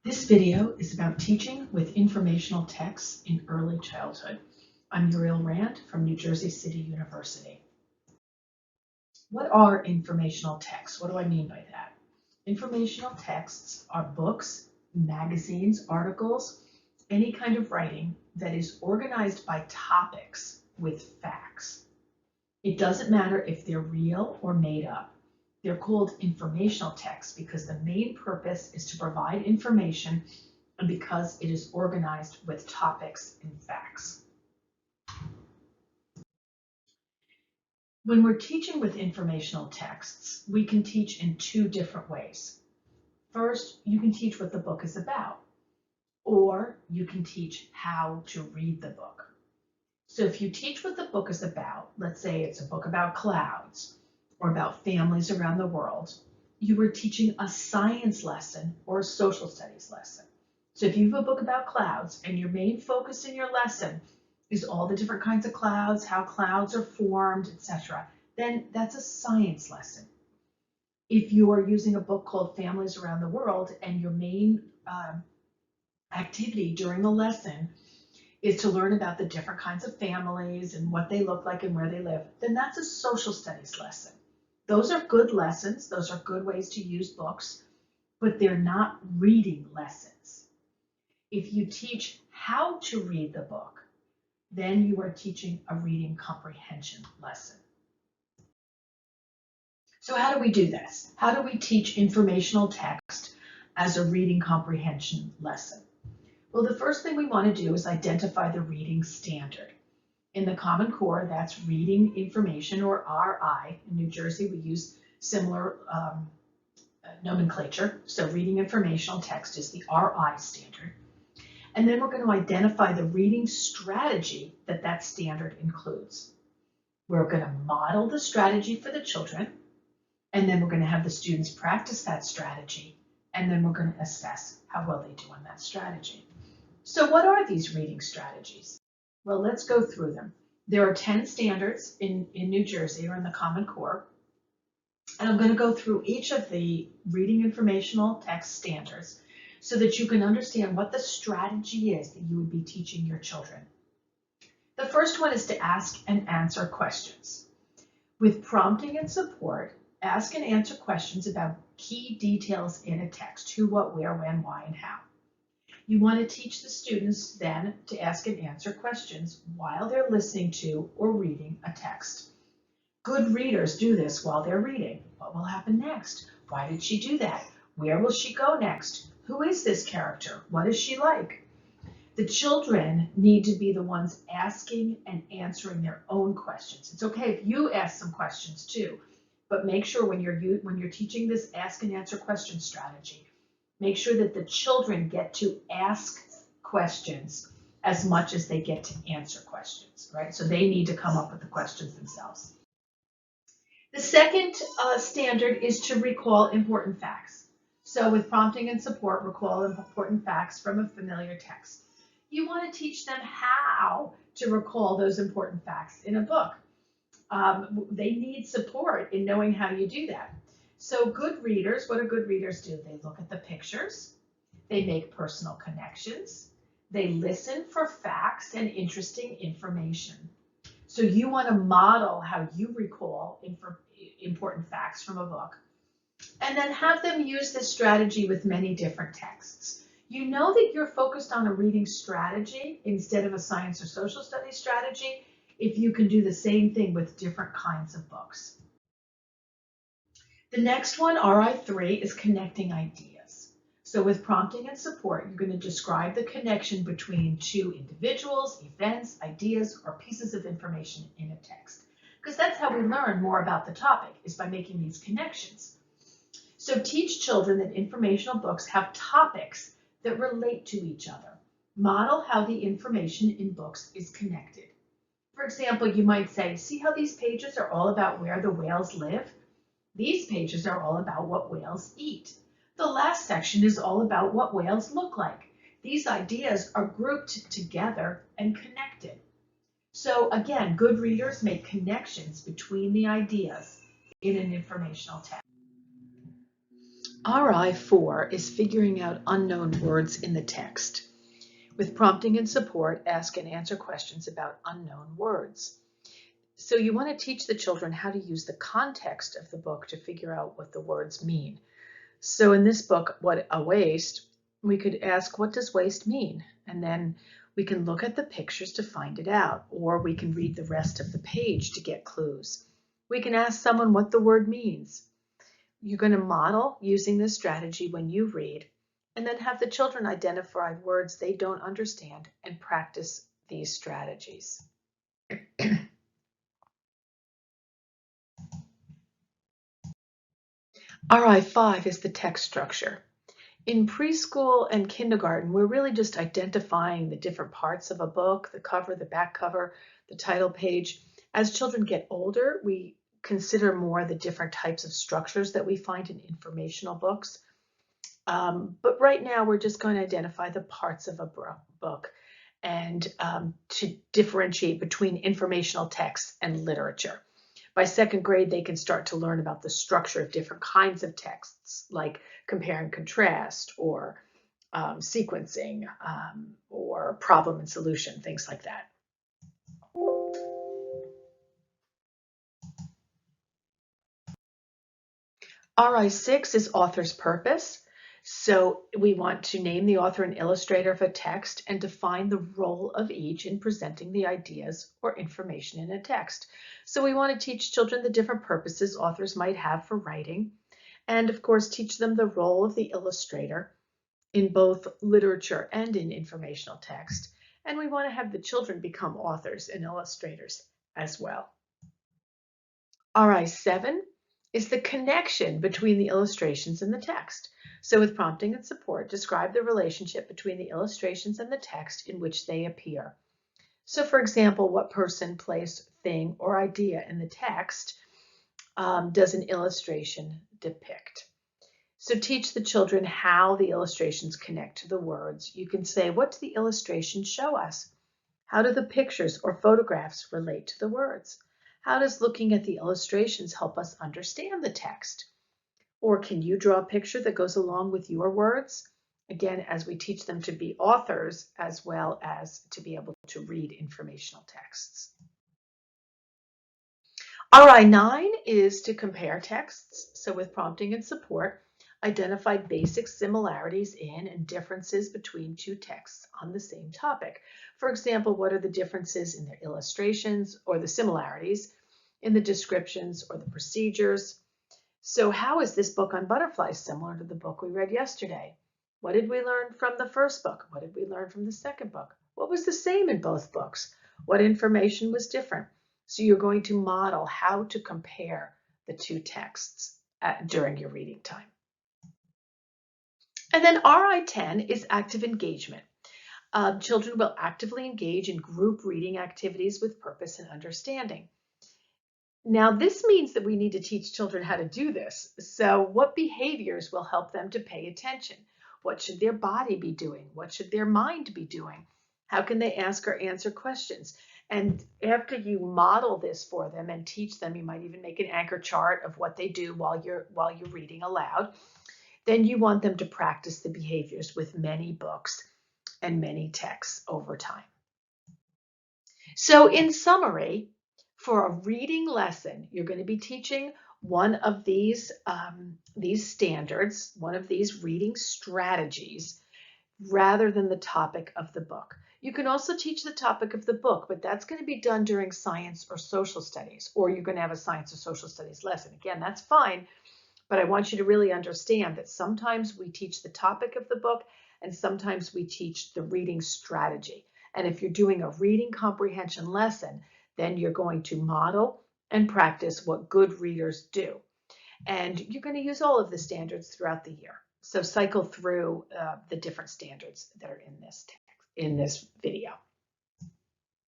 This video is about teaching with informational texts in early childhood. I'm Uriel Rand from New Jersey City University. What are informational texts? What do I mean by that? Informational texts are books, magazines, articles, any kind of writing that is organized by topics with facts. It doesn't matter if they're real or made up. They're called informational texts because the main purpose is to provide information and because it is organized with topics and facts. When we're teaching with informational texts, we can teach in two different ways. First, you can teach what the book is about, or you can teach how to read the book. So if you teach what the book is about, let's say it's a book about clouds, or about families around the world, you are teaching a science lesson or a social studies lesson. So if you have a book about clouds and your main focus in your lesson is all the different kinds of clouds, how clouds are formed, etc., then that's a science lesson. If you are using a book called Families Around the World and your main activity during the lesson is to learn about the different kinds of families and what they look like and where they live, then that's a social studies lesson. Those are good lessons. Those are good ways to use books, but they're not reading lessons. If you teach how to read the book, then you are teaching a reading comprehension lesson. So how do we do this? How do we teach informational text as a reading comprehension lesson? Well, the first thing we want to do is identify the reading standard. In the Common Core, that's Reading Information, or RI. In New Jersey, we use similar nomenclature. So Reading Informational Text is the RI standard. And then we're going to identify the reading strategy that that standard includes. We're going to model the strategy for the children, and then we're going to have the students practice that strategy, and then we're going to assess how well they do on that strategy. So what are these reading strategies? Well, let's go through them. There are 10 standards in New Jersey or in the Common Core, and I'm going to go through each of the reading informational text standards so that you can understand what the strategy is that you would be teaching your children. The first one is to ask and answer questions. With prompting and support, ask and answer questions about key details in a text: who, what, where, when, why, and how. You want to teach the students then to ask and answer questions while they're listening to or reading a text. Good readers do this while they're reading. What will happen next? Why did she do that? Where will she go next? Who is this character? What is she like? The children need to be the ones asking and answering their own questions. It's okay if you ask some questions too, but make sure when you're teaching this ask and answer question strategy, make sure that the children get to ask questions as much as they get to answer questions, right? So they need to come up with the questions themselves. The second standard is to recall important facts. So with prompting and support, recall important facts from a familiar text. You want to teach them how to recall those important facts in a book. They need support in knowing how you do that. So good readers, what do good readers do? They look at the pictures, they make personal connections, they listen for facts and interesting information. So you want to model how you recall important facts from a book, and then have them use this strategy with many different texts. You know that you're focused on a reading strategy instead of a science or social studies strategy if you can do the same thing with different kinds of books. The next one, RI3, is connecting ideas. So with prompting and support, you're going to describe the connection between two individuals, events, ideas, or pieces of information in a text. Because that's how we learn more about the topic, is by making these connections. So teach children that informational books have topics that relate to each other. Model how the information in books is connected. For example, you might say, see how these pages are all about where the whales live? These pages are all about what whales eat. The last section is all about what whales look like. These ideas are grouped together and connected. So again, good readers make connections between the ideas in an informational text. RI4 is figuring out unknown words in the text. With prompting and support, ask and answer questions about unknown words. So you want to teach the children how to use the context of the book to figure out what the words mean. So in this book, What a Waste, we could ask, what does waste mean? And then we can look at the pictures to find it out, or we can read the rest of the page to get clues. We can ask someone what the word means. You're going to model using this strategy when you read, and then have the children identify words they don't understand and practice these strategies. RI5 is the text structure. In preschool and kindergarten, we're really just identifying the different parts of a book, the cover, the back cover, the title page. As children get older, we consider more the different types of structures that we find in informational books. But right now, we're just going to identify the parts of a book and to differentiate between informational text and literature. By second grade, they can start to learn about the structure of different kinds of texts, like compare and contrast, or sequencing, or problem and solution, things like that. RI6 is author's purpose. So we want to name the author and illustrator of a text and define the role of each in presenting the ideas or information in a text. So we want to teach children the different purposes authors might have for writing, and of course teach them the role of the illustrator in both literature and in informational text. And we want to have the children become authors and illustrators as well. RI7 is the connection between the illustrations and the text. So with prompting and support, describe the relationship between the illustrations and the text in which they appear. So for example, what person, place, thing, or idea in the text does an illustration depict? So teach the children how the illustrations connect to the words. You can say, what do the illustrations show us? How do the pictures or photographs relate to the words? How does looking at the illustrations help us understand the text? Or can you draw a picture that goes along with your words? Again, as we teach them to be authors as well as to be able to read informational texts. RI9 is to compare texts. So with prompting and support, identify basic similarities in and differences between two texts on the same topic. For example, what are the differences in their illustrations, or the similarities in the descriptions or the procedures? So how is this book on butterflies similar to the book we read yesterday? What did we learn from the first book? What did we learn from the second book? What was the same in both books? What information was different? So you're going to model how to compare the two texts during your reading time. And then RI10 is active engagement. Children will actively engage in group reading activities with purpose and understanding. Now, this means that we need to teach children how to do this. So what behaviors will help them to pay attention? What should their body be doing? What should their mind be doing? How can they ask or answer questions? And after you model this for them and teach them, you might even make an anchor chart of what they do while you're reading aloud. Then you want them to practice the behaviors with many books and many texts over time. So in summary, for a reading lesson, you're going to be teaching one of these standards, one of these reading strategies, rather than the topic of the book. You can also teach the topic of the book, but that's going to be done during science or social studies, or you're going to have a science or social studies lesson. Again, that's fine. But I want you to really understand that sometimes we teach the topic of the book and sometimes we teach the reading strategy. And if you're doing a reading comprehension lesson, then you're going to model and practice what good readers do. And you're going to use all of the standards throughout the year. So cycle through the different standards that are in this video.